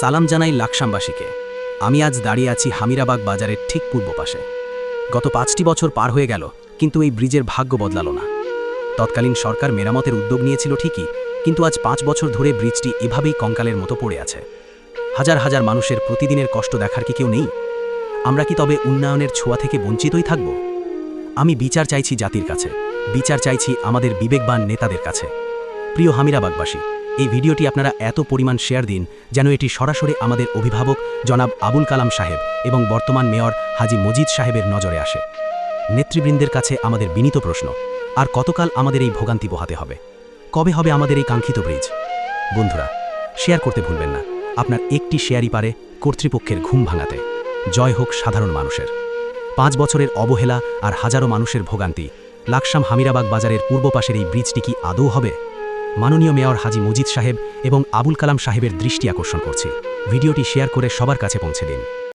সালাম জানাই লাকসামবাসীকে। আমি আজ দাঁড়িয়ে আছি হামিরাবাগ বাজারের ঠিক পূর্ব পাশে। গত 5টি বছর পার হয়ে গেল, কিন্তু এই ব্রিজের ভাগ্য বদলালো না। তৎকালীন সরকার মেরামতের উদ্যোগ নিয়েছিল ঠিকই, কিন্তু আজ 5 বছর ধরে ব্রিজটি এভাবেই কঙ্কালের মতো পড়ে আছে। হাজার হাজার মানুষের প্রতিদিনের কষ্ট দেখার কি কেউ নেই? আমরা কি তবে উন্নয়নের ছোঁয়া থেকে বঞ্চিতই থাকব? আমি বিচার চাইছি জাতির কাছে, বিচার চাইছি আমাদের বিবেকবান নেতাদের কাছে। প্রিয় হামিরাবাগবাসী, এই ভিডিওটি আপনারা এত পরিমাণ শেয়ার দিন যেন এটি সরাসরি আমাদের অভিভাবক জনাব আবুল কালাম সাহেব এবং বর্তমান মেয়র হাজি মজিদ সাহেবের নজরে আসে। নেতৃবৃন্দের কাছে আমাদের বিনীত প্রশ্ন, আর কতকাল আমাদের এই ভোগান্তি পোহাতে হবে? কবে হবে আমাদের এই কাঙ্ক্ষিত ব্রিজ? বন্ধুরা, শেয়ার করতে ভুলবেন না। আপনার একটি শেয়ারই পারে কর্তৃপক্ষের ঘুম ভাঙাতে। জয় হোক সাধারণ মানুষের। 5 বছরের অবহেলা আর হাজারো মানুষের ভোগান্তি, লাকসাম হামিরাবাগ বাজারের পূর্ব পাশের এই ব্রিজটি কি আদৌ হবে? মাননীয় মেয়র হাজি মজিদ সাহেব এবং আবুল কালাম সাহেবের দৃষ্টি আকর্ষণ করছি। ভিডিওটি শেয়ার করে সবার কাছে পৌঁছে দিন।